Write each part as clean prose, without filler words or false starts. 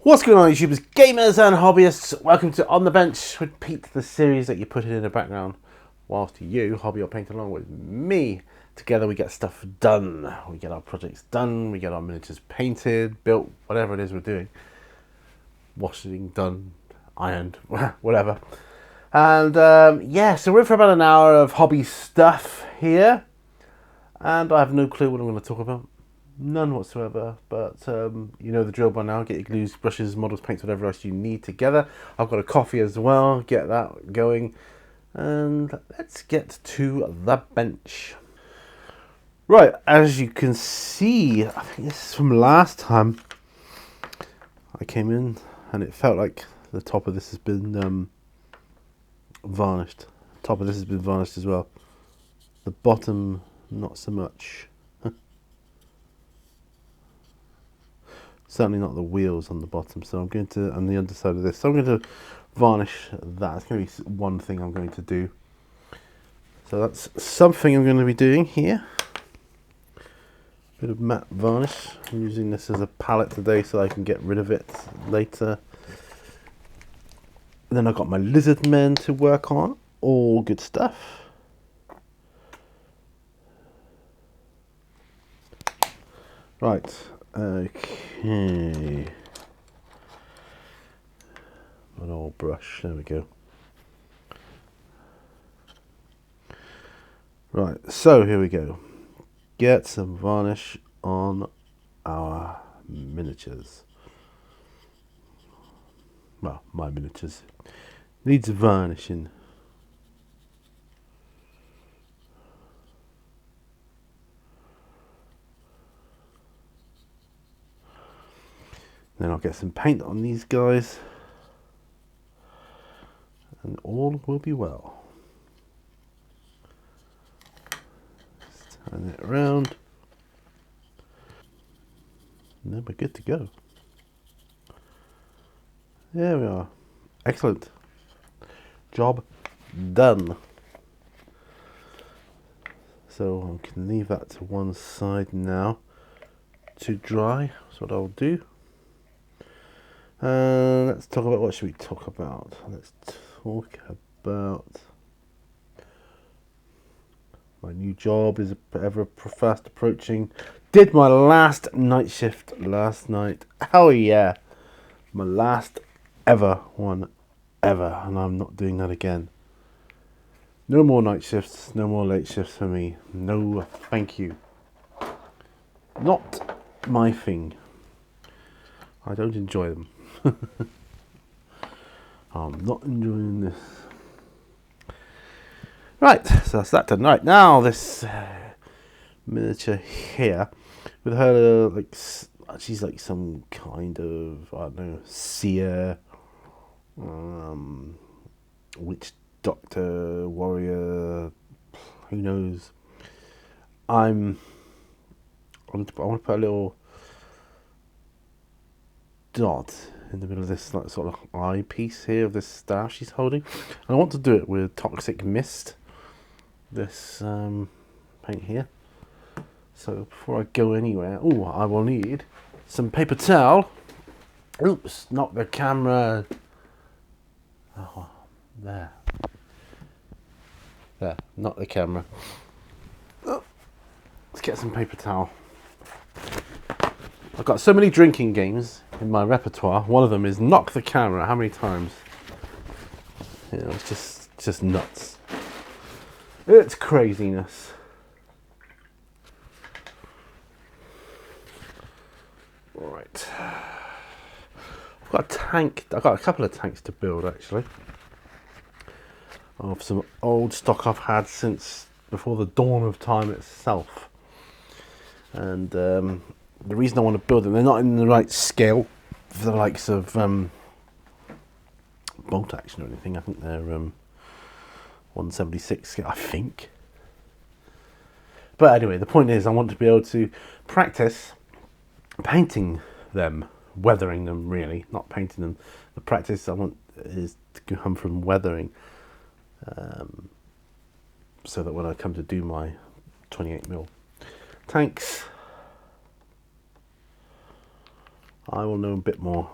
What's going on, YouTubers, gamers and hobbyists? Welcome to On The Bench with Pete, the series that you put in the background whilst you hobby or paint along with me. Together we get stuff done. We get our projects done, we get our miniatures painted, built, whatever it is we're doing. Washing, done, ironed, whatever. And yeah, so we're in for about an hour of hobby stuff here. And I have no clue what I'm going to talk about. None whatsoever, but you know the drill by now. Get your glues, brushes, models, paints, whatever else you need together. I've got a coffee as well, get that going. And let's get to the bench. Right, as you can see, I think this is from last time I came in and it felt like the top of this has been varnished. Top of this has been varnished as well. The bottom, not so much. Certainly not the wheels on the bottom, so I'm going to, and the underside of this, so I'm going to varnish that. It's going to be one thing I'm going to do. So that's something I'm going to be doing here. Bit of matte varnish. I'm using this as a palette today so I can get rid of it later. And then I've got my lizard men to work on. All good stuff. Right. Okay, an old brush, there we go. Right, so here we go. Get some varnish on our miniatures. Well, my miniatures. Needs varnishing. Then I'll get some paint on these guys and all will be well. Just turn it around and then we're good to go. There we are. Excellent. Job done. So I can leave that to one side now to dry. That's what I'll do. Let's talk about, what should we talk about? Let's talk about my new job is ever fast approaching. Did my last night shift last night. Hell yeah. My last ever one ever. And I'm not doing that again. No more night shifts. No more late shifts for me. No thank you. Not my thing. I don't enjoy them. I'm not enjoying this. Right, so that's that done. Right, now this miniature here, with her, like, she's like some kind of, I don't know, seer, witch doctor, warrior, who knows. I want to put a little dot in the middle of this, like, sort of eye piece here of this staff she's holding, and I want to do it with Toxic Mist, this paint here. So before I go anywhere, I will need some paper towel. Oops, not the camera. Oh, there, not the camera. Oh, let's get some paper towel. I've got so many drinking games in my repertoire. One of them is Knock the Camera. How many times? You know, it's just nuts. It's craziness. Right. I've got a tank. I've got a couple of tanks to build, actually, of some old stock I've had since before the dawn of time itself. And the reason I want to build them, they're not in the right scale for the likes of bolt action or anything. I think they're 176 scale, I think. But anyway, the point is I want to be able to practice painting them, weathering them, really, not painting them. The practice I want is to come from weathering, so that when I come to do my 28mm tanks, I will know a bit more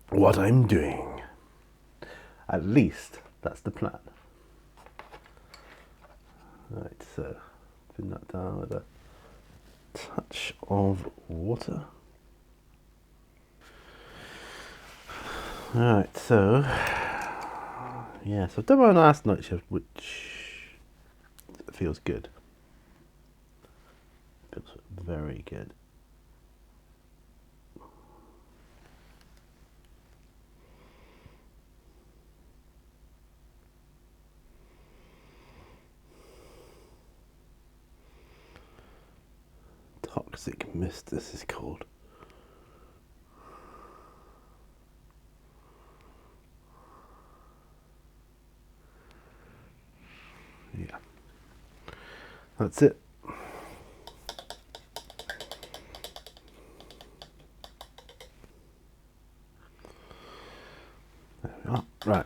what I'm doing. At least that's the plan. Right, so thin that down with a touch of water. Alright, so yeah, so I've done my last night shift, which feels good. Feels very good. Toxic mist, this is called. Yeah, that's it. There we are. Right.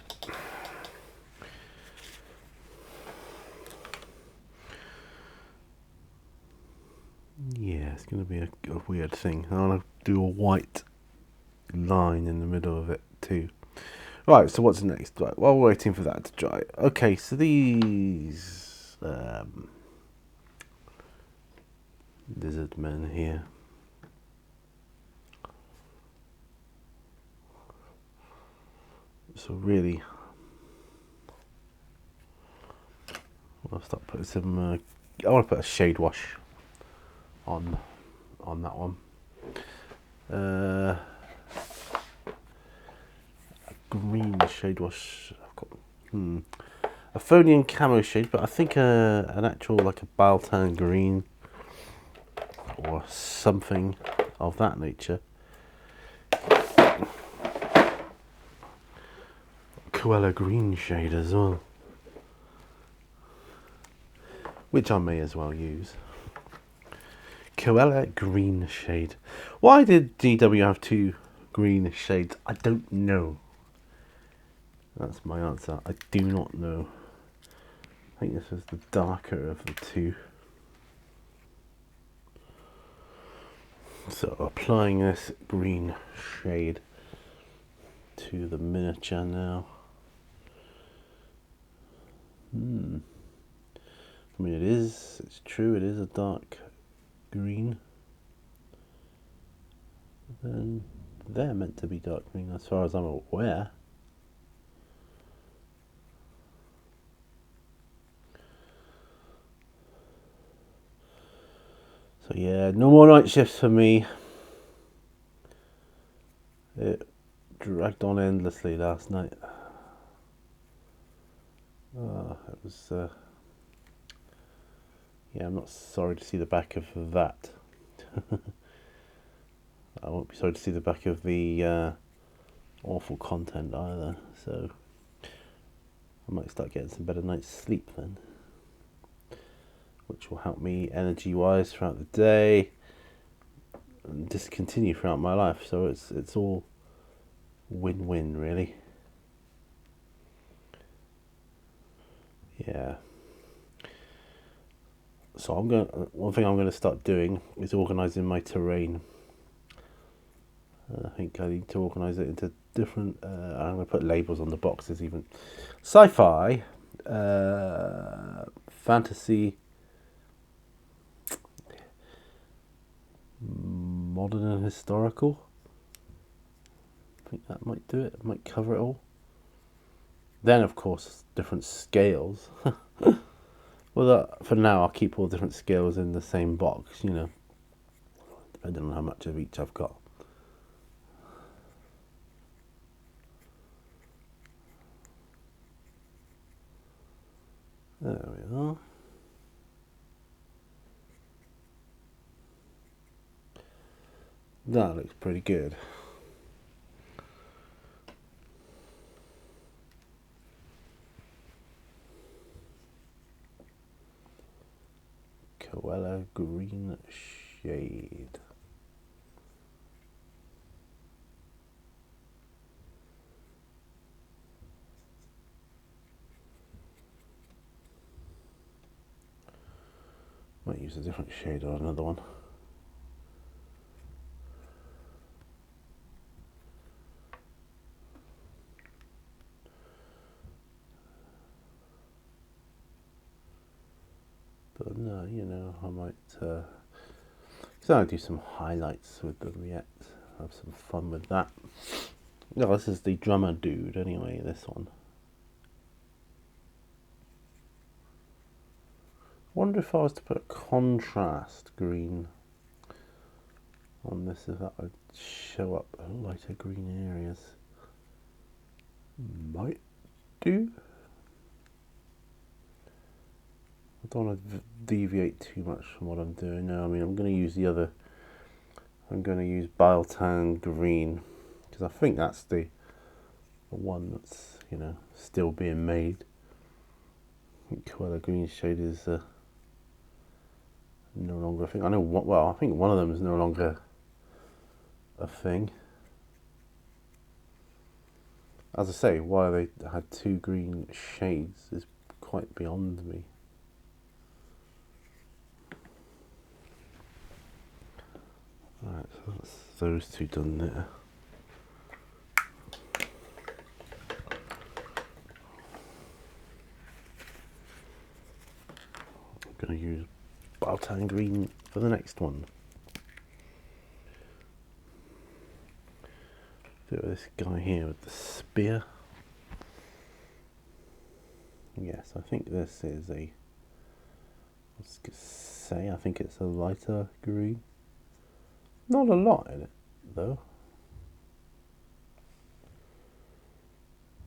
Yeah, it's going to be a weird thing. I want to do a white line in the middle of it too. Right, so what's next? Right, while we're waiting for that to dry. Okay, so these lizard men here. So really, I'll start putting some. I want to put a shade wash on that one. Green shade wash. I've got a Phonian camo shade, but I think an actual like a Baltan green or something of that nature. Cruella green shade as well, which I may as well use. Cruella green shade. Why did DW have two green shades? I don't know. That's my answer. I do not know. I think this was the darker of the two. So applying this green shade to the miniature now. I mean, it's true, it is a dark green. Then they're meant to be dark green as far as I'm aware. So yeah, no more night shifts for me. It dragged on endlessly last night. It was yeah, I'm not sorry to see the back of that. I won't be sorry to see the back of the awful content either, so I might start getting some better night's sleep then, which will help me energy wise throughout the day and just continue throughout my life. So it's all win-win really. Yeah. So one thing I'm going to start doing is organising my terrain. I think I need to organise it into different. I'm going to put labels on the boxes, even sci-fi, fantasy, modern and historical. I think that might do it. It might cover it all. Then, of course, different scales. Well, for now, I'll keep all different scales in the same box, you know, depending on how much of each I've got. There we are. That looks pretty good. Cruella green shade. Might use a different shade or another one. But no, you know, I might so I'll do some highlights with them yet. Have some fun with that. No, this is the drummer dude anyway, this one. Wonder if I was to put a contrast green on this, if that would show up lighter green areas. Might do. I don't want to deviate too much from what I'm doing now. I mean, I'm going to use the other. I'm going to use Biletan green because I think that's the one that's, you know, still being made. I think Cruella green shade is no longer a thing. I know what. Well, I think one of them is no longer a thing. As I say, why they had two green shades is quite beyond me. Alright, so that's those two done there. I'm going to use Biletan green for the next one. Do it with this guy here with the spear. Yes, I think this is a, let's say, I think it's a lighter green. Not a lot in it, though.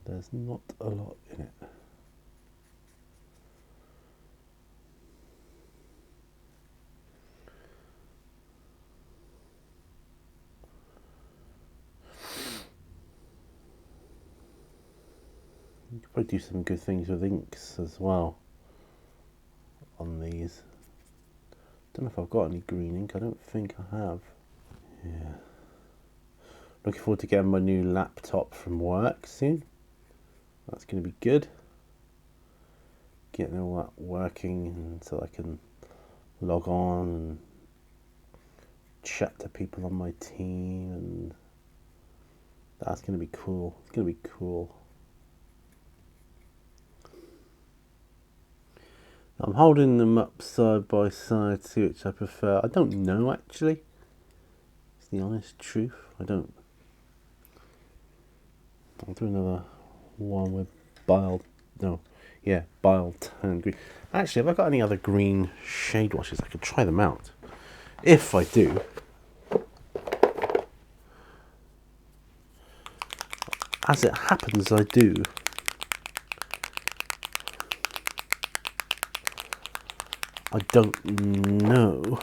There's not a lot in it. You could probably do some good things with inks as well on these. Don't know if I've got any green ink. I don't think I have. Yeah. Looking forward to getting my new laptop from work soon. That's going to be good. Getting all that working and so I can log on and chat to people on my team, and that's going to be cool. It's going to be cool. I'm holding them up side by side to see which I prefer. I don't know actually. It's the honest truth. I don't. I'll do another one with Biletan green. Actually, have I got any other green shade washes? I could try them out. If I do. As it happens, I do. I don't know.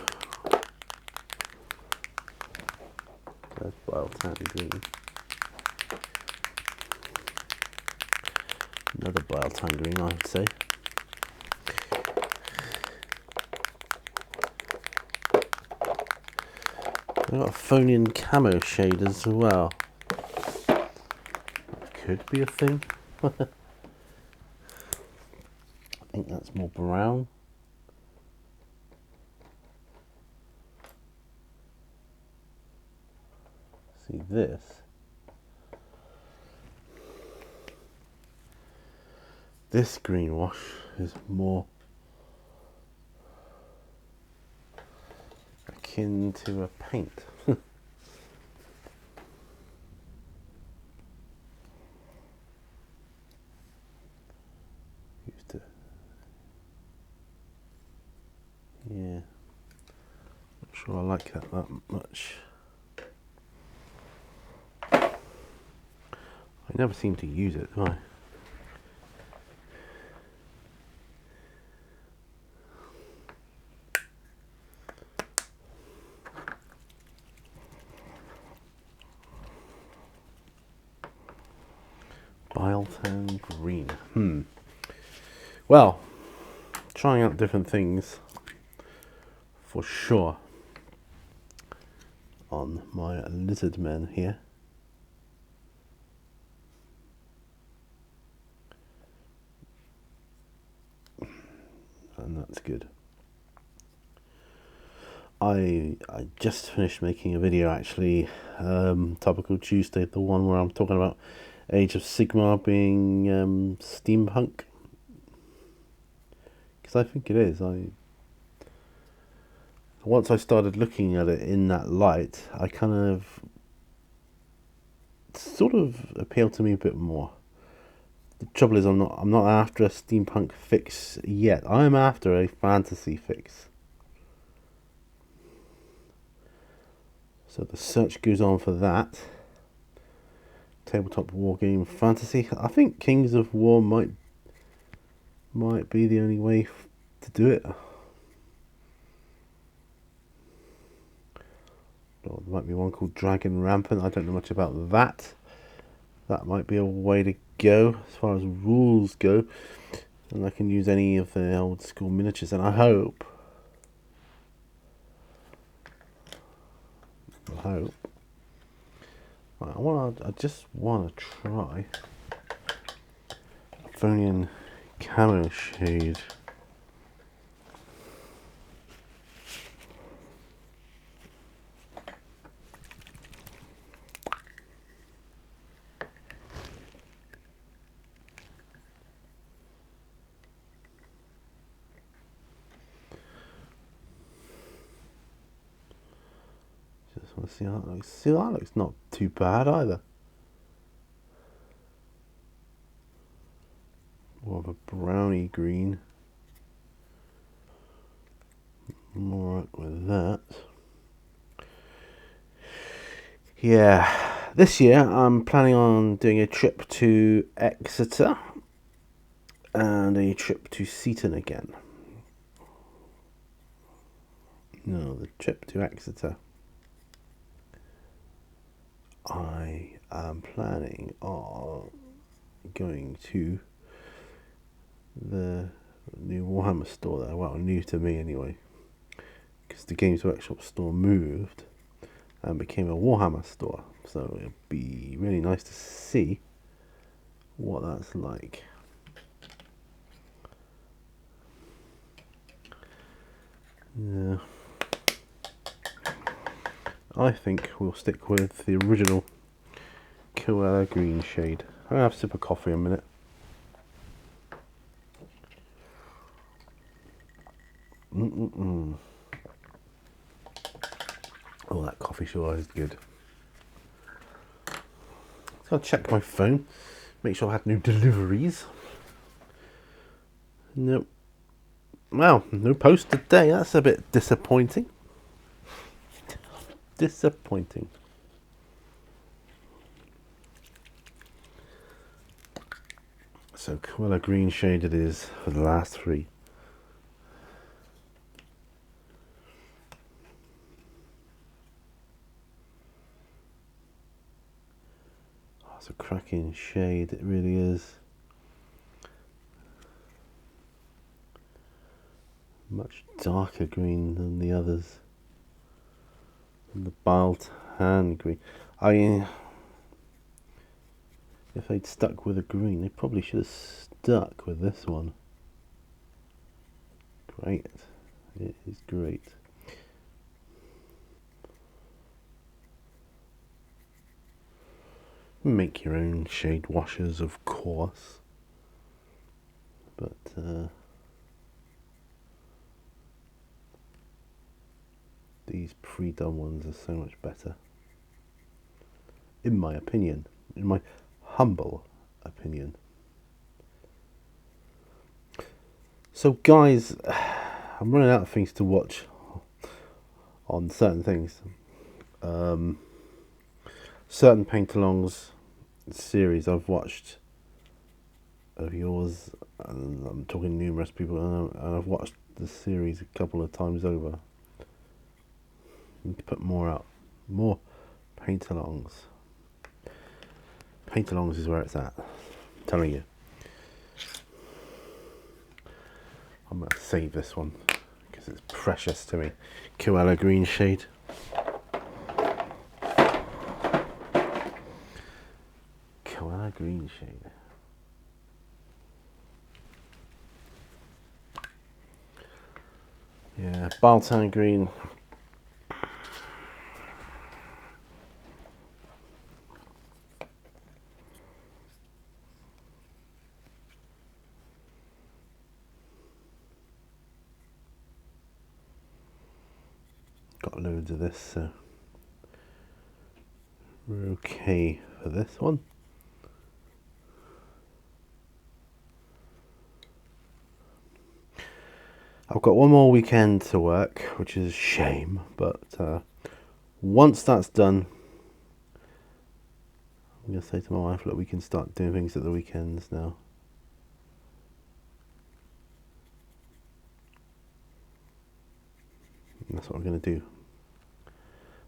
There's Biletan green. Another Biletan green, I would say. I've got a phone-in camo shade as well. Could be a thing. I think that's more brown. See this. This green wash is more akin to a paint. Used to, yeah. Not sure I like that much. I never seem to use it, do I? Biletan green. Well, trying out different things for sure on my lizard men here. And that's good. I just finished making a video actually, Topical Tuesday, the one where I'm talking about Age of Sigmar being steampunk, because I think it is. I Once I started looking at it in that light, I kind of sort of appealed to me a bit more. The trouble is, I'm not after a steampunk fix yet. I'm after a fantasy fix. So the search goes on for that. Tabletop wargame fantasy. I think Kings of War might be the only way to do it. Or there might be one called Dragon Rampant. I don't know much about that. That might be a way to go as far as rules go. And I can use any of the old school miniatures, and I hope. Right, I just want to try Avonian Camo Shade. Just want to see how that looks. See, that looks not too bad either. More of a browny green. I'm alright with that. Yeah, this year I'm planning on doing a trip to Exeter and a trip to Seaton again. No, the trip to Exeter. I am planning on going to the new Warhammer store there. Well, new to me anyway, because the Games Workshop store moved and became a Warhammer store. So it'll be really nice to see what that's like. Yeah. I think we'll stick with the original Koala green shade. I'll have a sip of coffee in a minute. Oh, that coffee sure is good. So I'll check my phone, make sure I had no deliveries. Nope. Well, no post today. That's a bit disappointing. Disappointing. So Koala green shade it is for the last three. Oh, it's a cracking shade, it really is. Much darker green than the others. And the Baltan green. If they'd stuck with a green, they probably should have stuck with this one. Great. It is great. Make your own shade washes, of course. But these pre-done ones are so much better. In my opinion. In my humble opinion. So guys, I'm running out of things to watch on certain things. Certain paint-alongs series I've watched of yours, and I'm talking numerous people, and I've watched the series a couple of times over. Need to put more out. More paint-alongs. Paint-alongs is where it's at. I'm telling you. I'm going to save this one because it's precious to me. Koala green shade. Koala green shade. Yeah, Baltan green. got loads of this, so we're okay for this one. I've got one more weekend to work, which is a shame, but once that's done, I'm going to say to my wife, look, we can start doing things at the weekends now. And that's what we're going to do.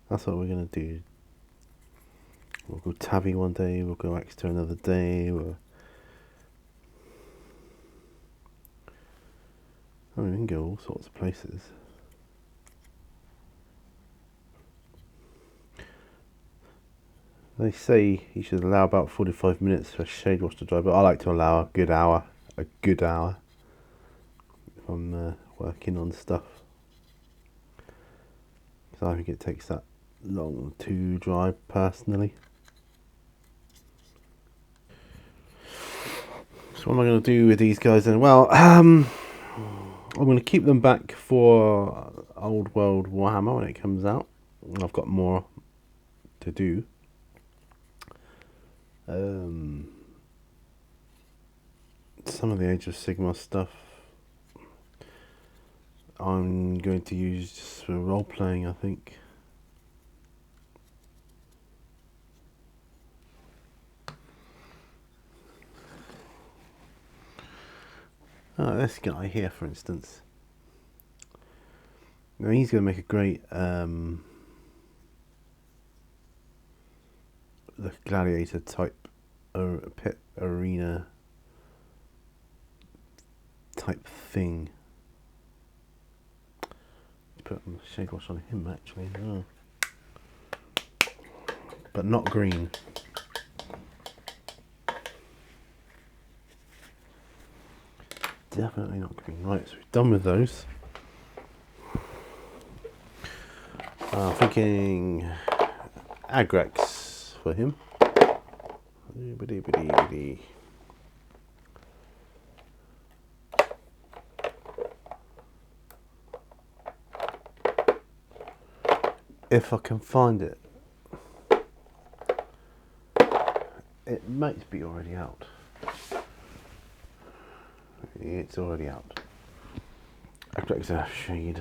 That's what we're going to do. We'll go Tabby one day, we'll go Exeter another day. We can go all sorts of places. They say you should allow about 45 minutes for a shade wash to dry, but I like to allow a good hour if I'm working on stuff. Because I think it takes that long to dry, personally. So what am I going to do with these guys then? Well, I'm going to keep them back for Old World Warhammer when it comes out. I've got more to do. Some of the Age of Sigmar stuff I'm going to use just for role playing, I think. Oh, this guy here, for instance. Now he's going to make a great the gladiator type pit arena type thing. Put shade wash on him actually, but not green. Definitely not green. Right, so we're done with those. Thinking Agrex for him. If I can find it. It might be already out. It's already out. Agrex Earthshade.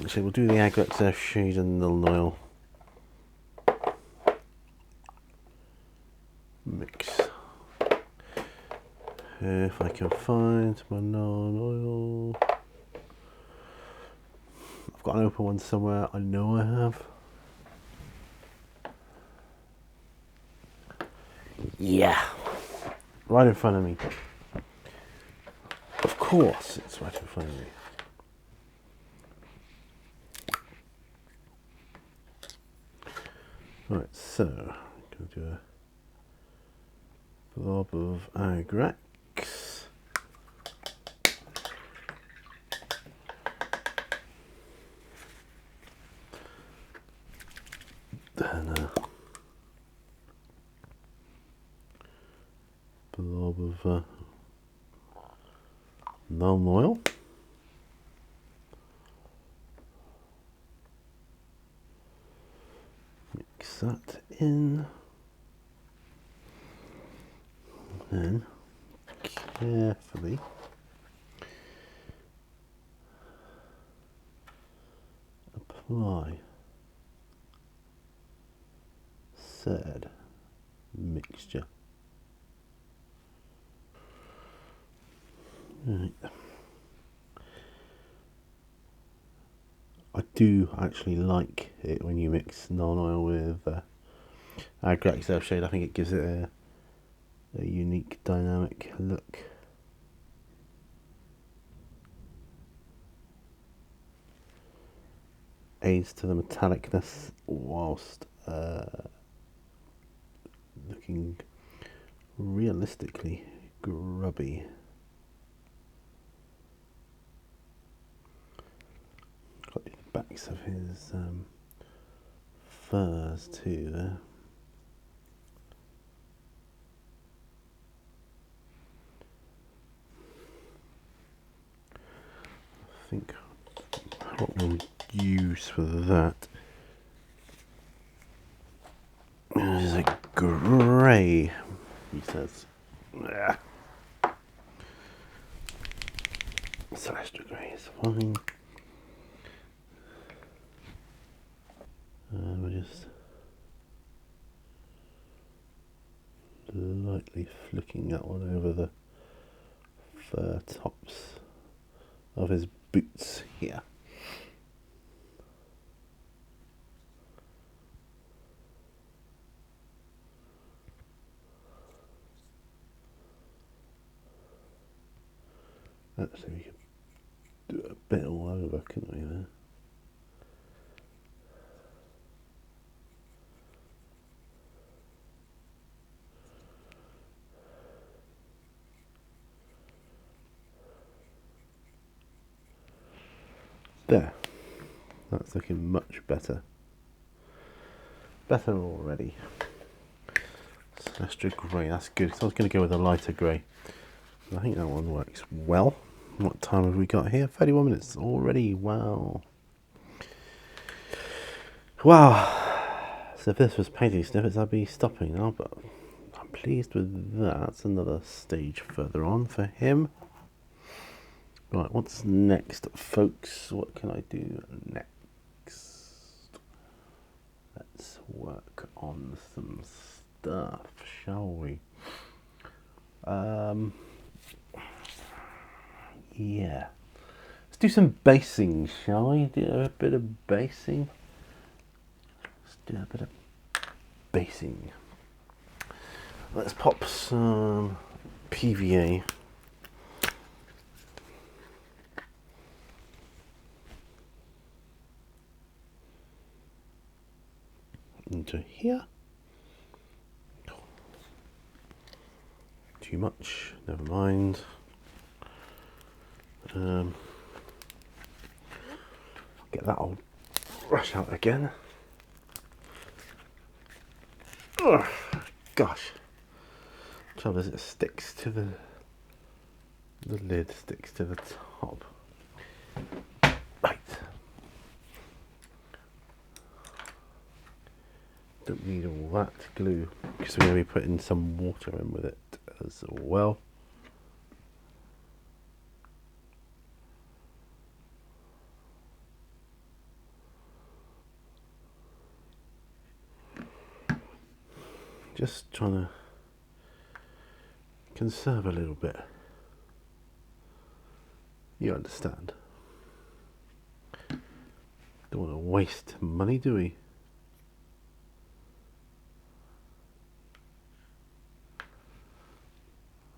So we'll do the Agrex Earthshade and the Nile mix. If I can find my non-oil. I've got an open one somewhere, I know I have. Yeah, right in front of me. Of course, it's right in front of me. Right, so I'm going to do a blob of Agrex. Then a blob of Nuln Oil. Mix that in. Then carefully apply said mixture. Right. I do actually like it when you mix non-oil with Agrex Earthshade. I think it gives it a unique dynamic look. Aids to the metallicness whilst looking realistically grubby. Got the backs of his furs too there. I think what we'll use for that is a grey, he says. Yeah. Celestial grey is fine. We're just lightly flicking that one over the fur tops of his boots here. Actually, we could do a bit all over, couldn't we, there? There. That's looking much better. Better already. Celestial grey, that's good. So I was going to go with a lighter grey. I think that one works well. What time have we got here? 31 minutes already. Wow. Wow. So if this was painting snippets, I'd be stopping now, but I'm pleased with that. That's another stage further on for him. Right, what's next, folks? What can I do next? Let's work on some stuff, shall we? Yeah. Let's do some basing, shall we? Do a bit of basing. Let's do a bit of basing. Let's pop some PVA into here. Too much, never mind. Get that old brush out again. Oh, gosh. Trouble is, it sticks to the lid, sticks to the top. Right. Don't need all that glue because we're going to be putting some water in with it as well. Just trying to conserve a little bit. You understand. Don't want to waste money, do we?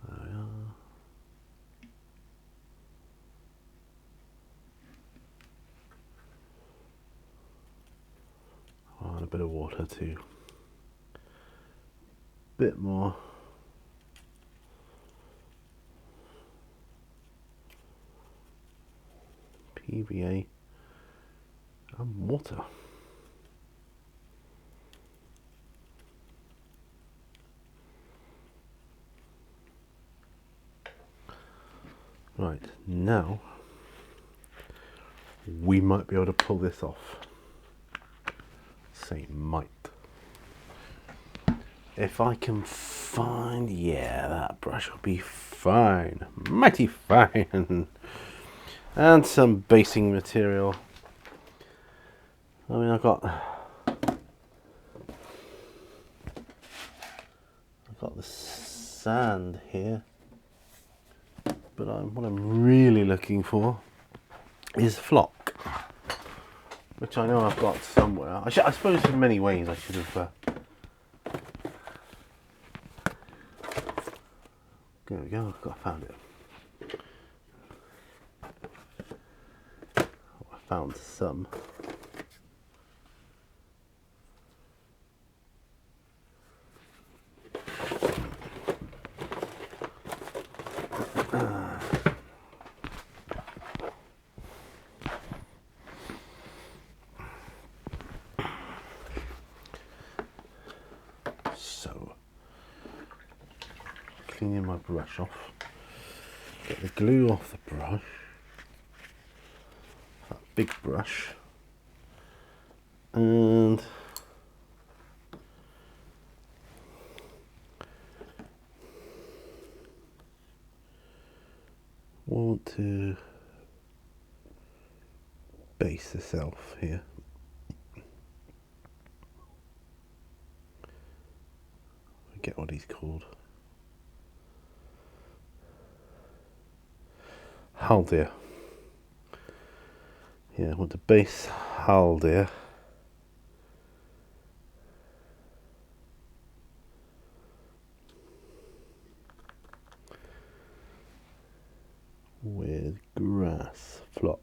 There we are. Oh, and a bit of water too. Bit more. PVA and water. Right, now we might be able to pull this off. Say might. If I can find, yeah, that brush will be fine. Mighty fine. And some basing material. I mean, I've got the sand here, but what I'm really looking for is flock, which I know I've got somewhere. I suppose in many ways I should have. There we go. I found it. I found some. So, cleaning my brush off. Get the glue off the brush. That big brush and want to base this elf here. I forget what he's called. Haldir. Yeah, I want to base Haldir. With grass flock.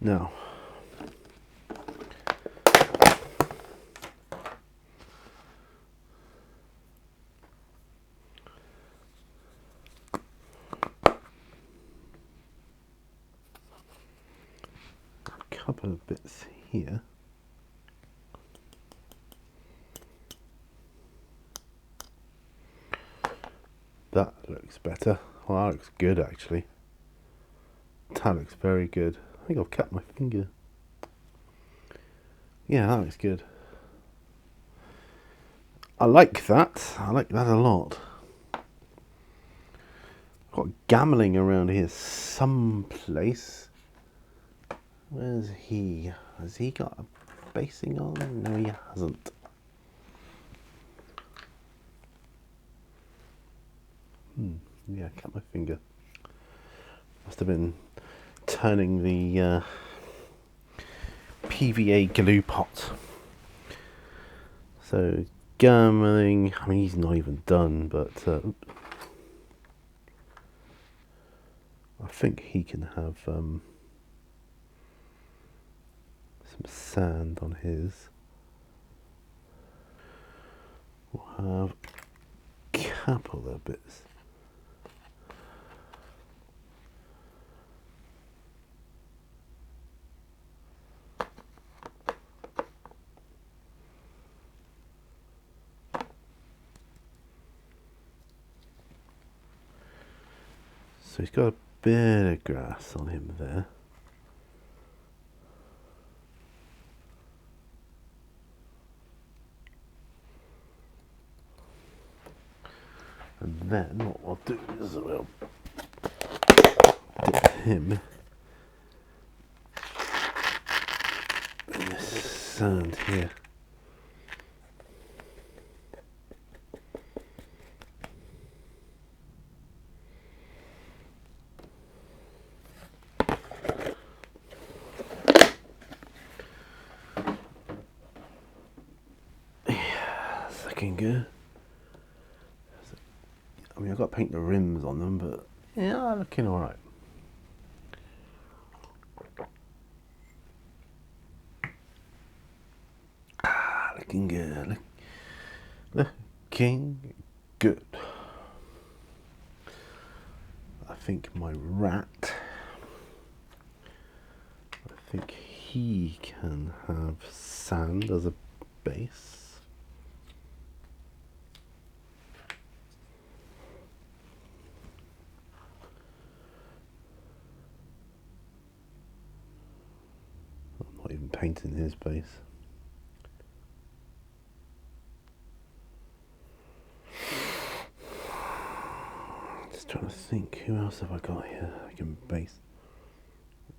Now, a couple of bits here. That looks better. Well, that looks good actually. That looks very good. I think I've cut my finger. Yeah, that looks good. I like that. I like that a lot. Got Gamling around here someplace. Where's he? Has he got a basing on? No, he hasn't. Yeah, cut my finger. Must have been turning the PVA glue pot. So Gamling, I mean he's not even done, but I think he can have some sand on his. We'll have a couple of bits. So he's got a bit of grass on him there. And then what we'll do is we'll dip him in this sand here. Yeah, it's looking good. I mean, I've got to paint the rims on them, but yeah, looking alright. Looking good. Looking good. I think my rat, I think he can have sand as a base. I'm not even painting his base. Just trying to think, who else have I got here I can base?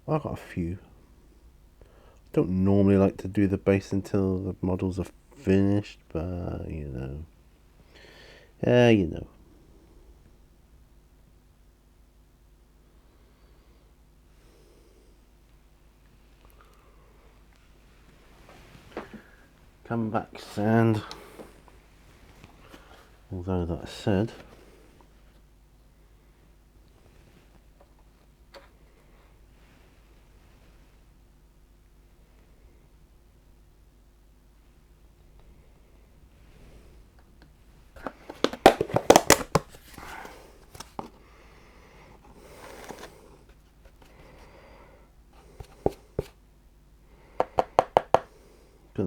Well, I've got a few. Don't normally like to do the base until the models are finished, but you know. Yeah, you know. Come back, sand. Although that said,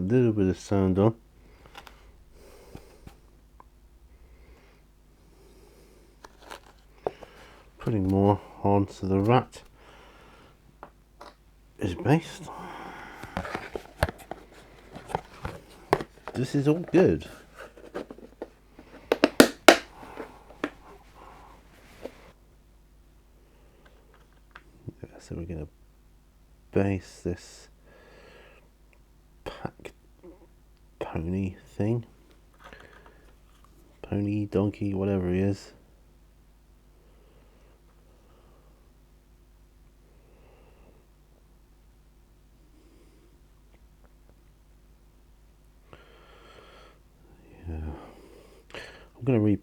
little bit of sand on. Putting more on so the rat is based. This is all good. Yeah, so we're going to base this pack pony thing. Pony, donkey, whatever he is.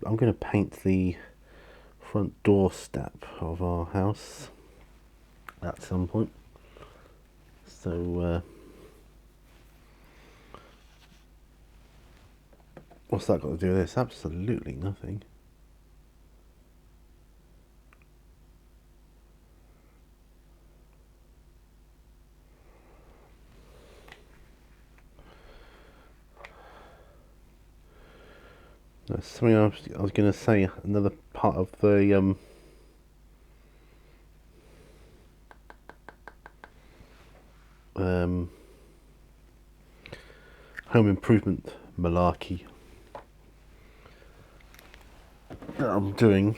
I'm gonna paint the front doorstep of our house at some point. So what's that got to do with this? Absolutely nothing. That's something I was going to say. Another part of the home improvement malarkey that I'm doing,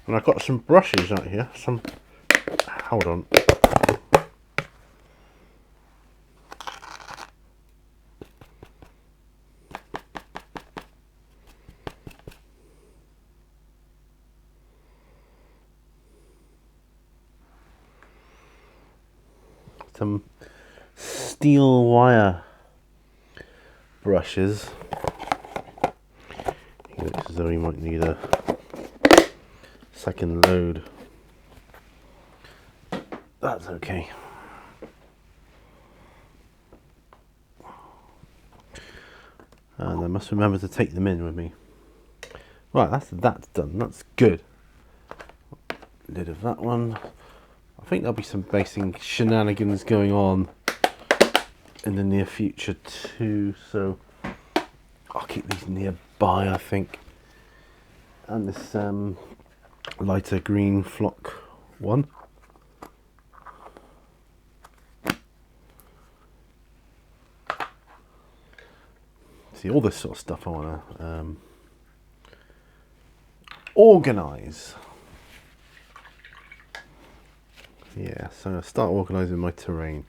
and I've got some brushes out here. Hold on. Some steel wire brushes. He looks as though he might need a second load. That's okay. And I must remember to take them in with me. Right, that's done. That's good. Lid of that one. I think there'll be some basing shenanigans going on in the near future too, so I'll keep these nearby, I think. And this lighter green flock one. See, all this sort of stuff I want to organise. Yeah, so I'm going to start organising my terrain.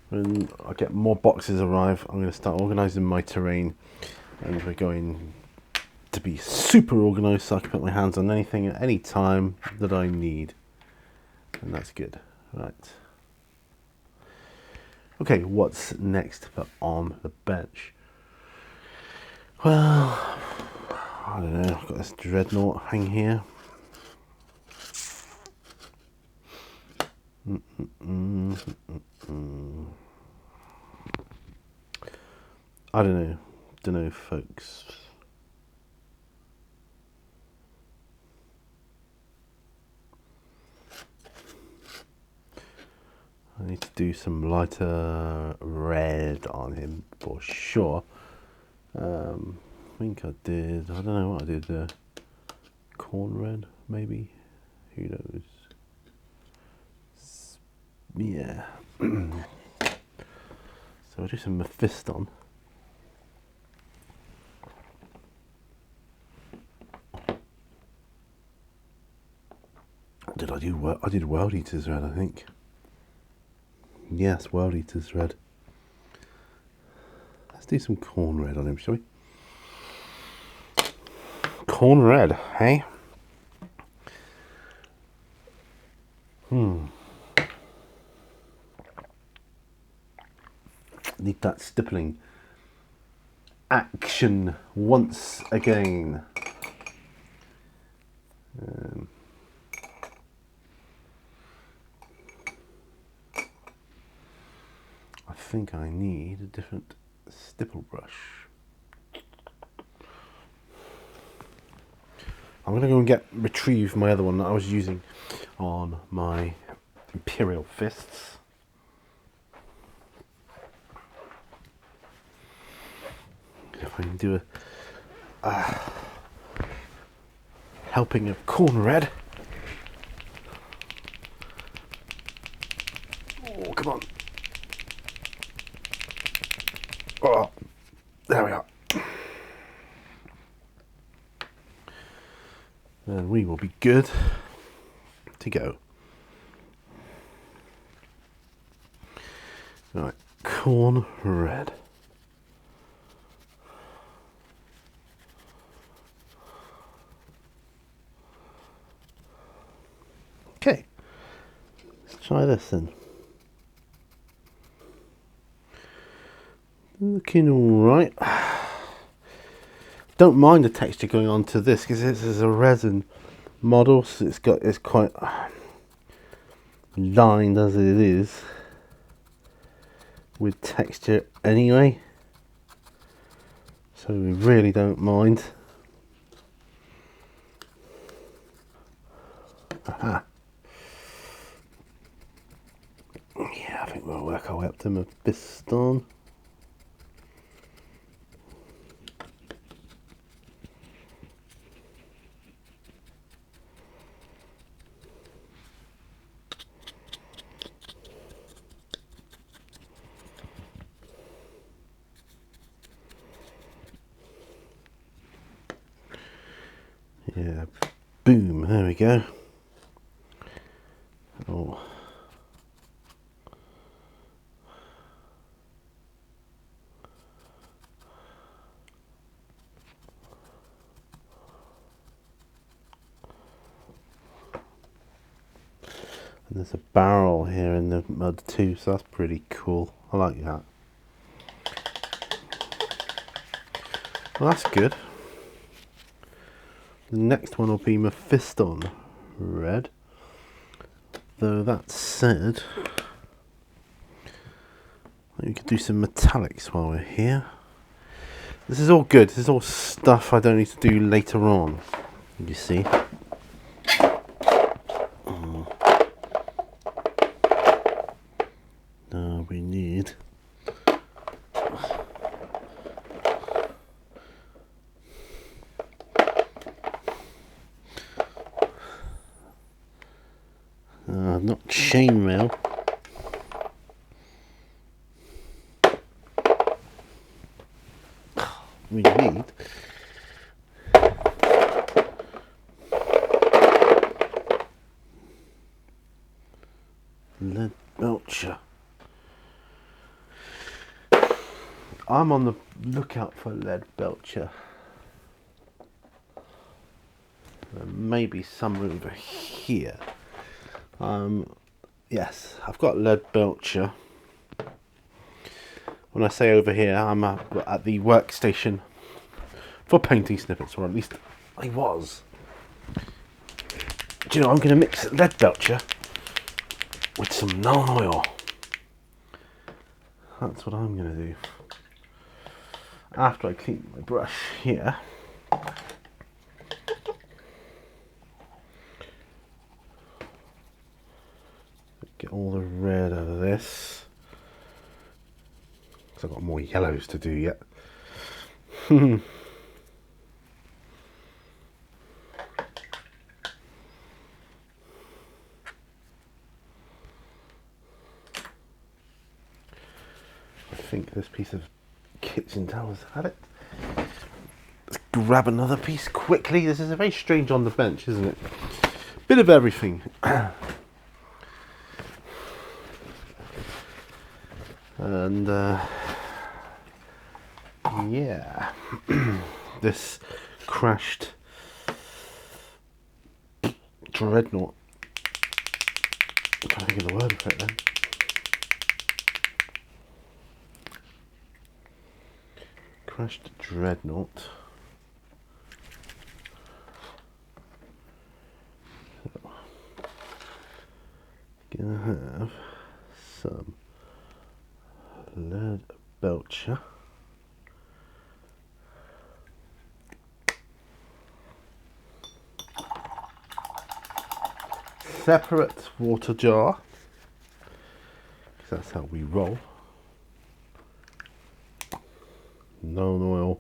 When I get more boxes arrive, I'm going to start organising my terrain, and we're going to be super organised so I can put my hands on anything at any time that I need. And that's good. Right. Okay, what's next to put on the bench? Well, I don't know, I've got this dreadnought hang here. I don't know, folks. I need to do some lighter red on him for sure. I think I did. I don't know what I did there. Corn red, maybe. Who knows? Yeah. So I'll do some Mephiston. Did I do? I did World Eaters red, I think. Yes, World Eaters red. Let's do some corn red on him, shall we? Corn red, hey? Need that stippling action once again. I think I need a different stipple brush. I'm going to go and retrieve my other one that I was using on my Imperial Fists. If I can do a helping of corn red. Oh, come on. Oh, there we are. And we will be good to go. Right, corn red. Okay, let's try this then. Looking alright. Don't mind the texture going on to this because this is a resin model, so it's quite lined as it is with texture anyway, so we really don't mind. Aha. Yeah, I think we'll work our way up to Mephiston. Yeah, boom, there we go. Oh. And there's a barrel here in the mud too, so that's pretty cool. I like that. Well, that's good. The next one will be Mephiston red. Though that said, we could do some metallics while we're here. This is all good. This is all stuff I don't need to do later on. You see. Now we need not chainmail. We need lead belcher. I'm on the lookout for lead belcher. There may be some over here. Yes, I've got lead belcher. When I say over here, I'm at the workstation for painting snippets, or at least I was. Do you know, I'm going to mix lead belcher with some Nuln Oil. That's what I'm going to do. After I clean my brush here. Get all the red out of this. Because I've got more yellows to do yet. I think this piece of kitchen towels had it. Let's grab another piece quickly. This is a very strange on the bench, isn't it? Bit of everything. And yeah, this crashed dreadnought. I'm trying to think of the word for it then. Crashed dreadnought. So, gonna have some lead belcher. Separate water jar, because that's how we roll. Nuln Oil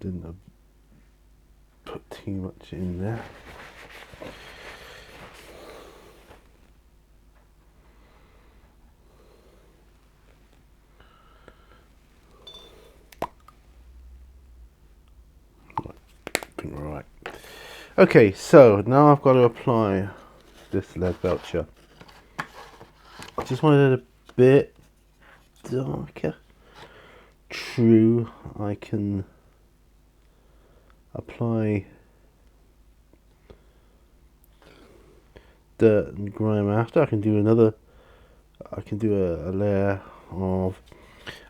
Shouldn't have put too much in there. I think we're right. Okay, so now I've got to apply this lead belcher. I just wanted it a bit darker. True, I can apply dirt and grime after. I can do a layer of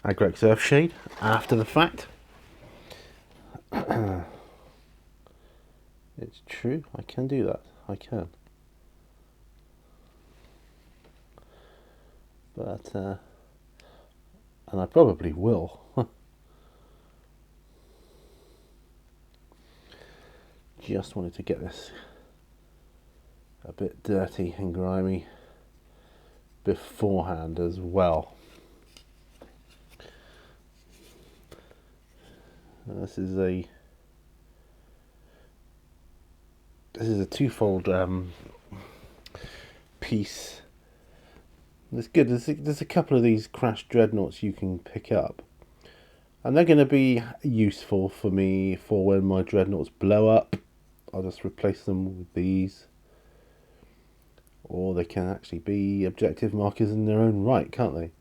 Agrax Earthshade after the fact. It's true, I can do that. I can. But, and I probably will. Just wanted to get this a bit dirty and grimy beforehand as well. This is a twofold piece. It's good. There's a couple of these Crash Dreadnoughts you can pick up, and they're going to be useful for me for when my Dreadnoughts blow up. I'll just replace them with these, or they can actually be objective markers in their own right, can't they?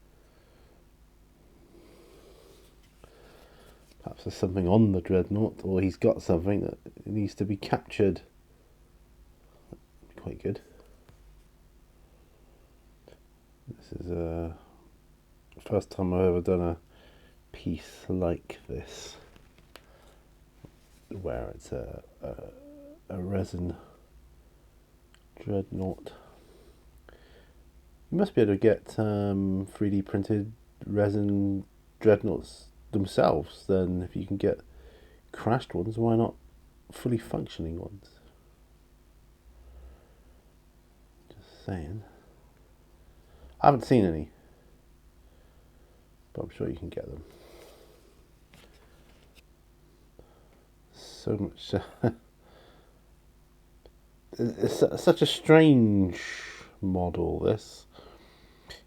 Perhaps there's something on the Dreadnought, or he's got something that needs to be captured. Quite good. This is the first time I've ever done a piece like this, where it's a resin Dreadnought. You must be able to get 3D printed resin Dreadnoughts themselves. Then, if you can get crashed ones, why not fully functioning ones? Just saying. I haven't seen any, but I'm sure you can get them. So much. It's such a strange model, this.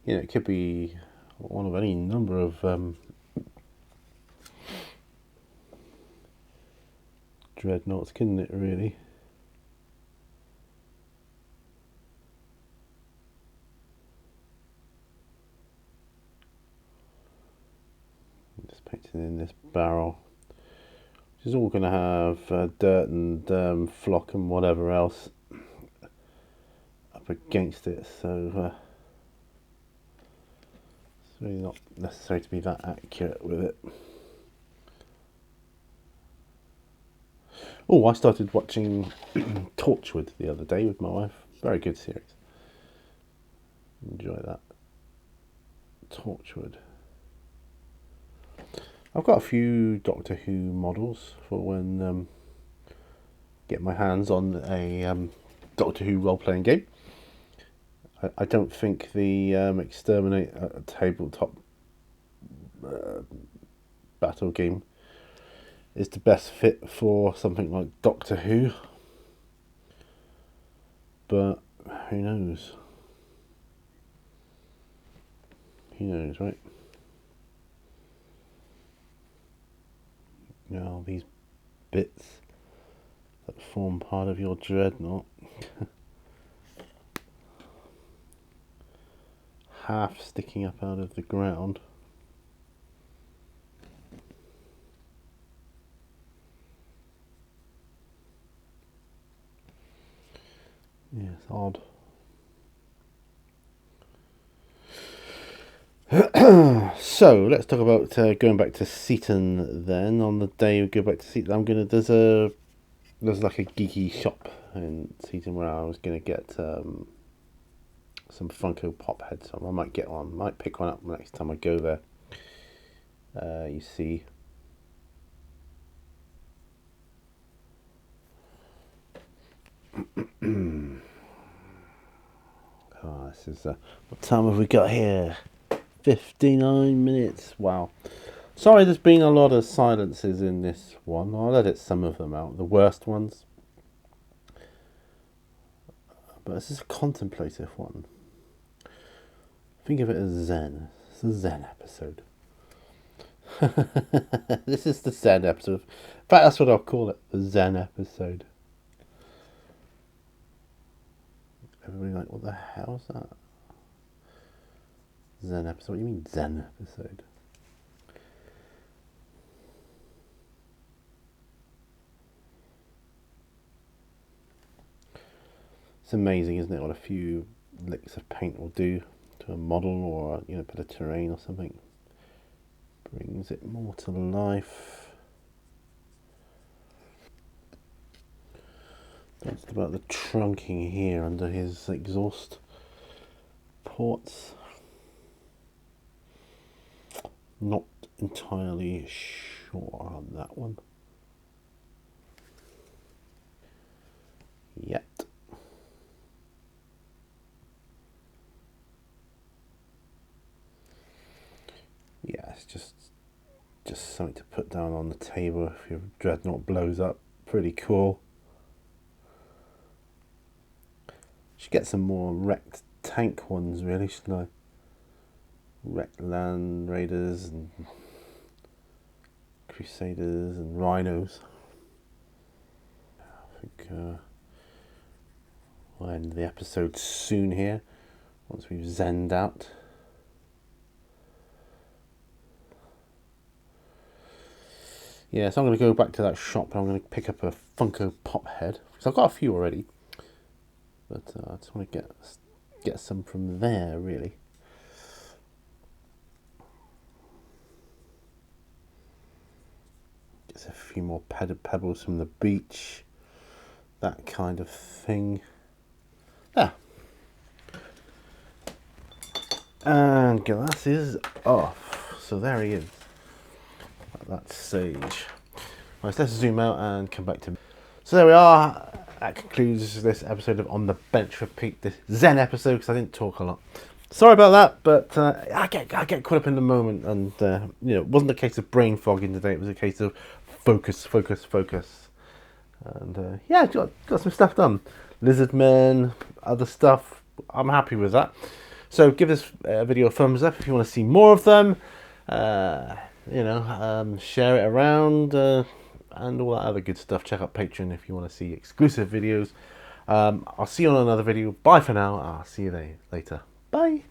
You know, it could be one of any number of Dreadnoughts, couldn't it, really? Just painting in this barrel, which is all going to have dirt and flock and whatever else up against it, so it's really not necessary to be that accurate with it. Oh, I started watching Torchwood the other day with my wife. Very good series. Enjoy that. Torchwood. I've got a few Doctor Who models for when get my hands on a Doctor Who role-playing game. I don't think the Exterminate tabletop battle game is the best fit for something like Doctor Who, but who knows? Who knows, right? Now these bits that form part of your Dreadnought, half sticking up out of the ground. Yes, odd. So let's talk about going back to Seaton then. On the day we go back to Seaton, there's like a geeky shop in Seaton where I was gonna get some Funko Pop heads. So I might get one, might pick one up next time I go there. You see. This is what time have we got here? 59 minutes. Wow. Sorry, there's been a lot of silences in this one. I'll edit some of them out, the worst ones. But this is a contemplative one. Think of it as Zen. It's a Zen episode. This is the Zen episode. In fact, that's what I'll call it, the Zen episode. Everybody like, what the hell is that? Zen episode? What do you mean Zen episode? It's amazing, isn't it, what a few licks of paint will do to a model or a bit of terrain or something. Brings it more to life. That's about the trunking here under his exhaust ports. Not entirely sure on that one yet. Yeah, it's just something to put down on the table if your dreadnought blows up. Pretty cool. Should get some more wrecked tank ones, really, shouldn't I? Wrecked Land Raiders and Crusaders and Rhinos. I think we'll end the episode soon here, once we've zenned out. Yeah, so I'm going to go back to that shop and I'm going to pick up a Funko Pop head, because I've got a few already. But I just want to get some from there, really. Get a few more pebbles from the beach, that kind of thing. Ah. And glasses off. So there he is. That sage. Right, so let's zoom out and come back to. So there we are. That concludes this episode of On the Bench with Pete, this Zen episode, because I didn't talk a lot. Sorry about that, but I get caught up in the moment, and it wasn't a case of brain fogging today. It was a case of focus, and yeah, got some stuff done. Lizardmen, other stuff. I'm happy with that. So give this video a thumbs up if you want to see more of them. Share it around and all that other good stuff. Check out Patreon if you want to see exclusive videos. I'll see you on another video. Bye for now. I'll see you later. Bye.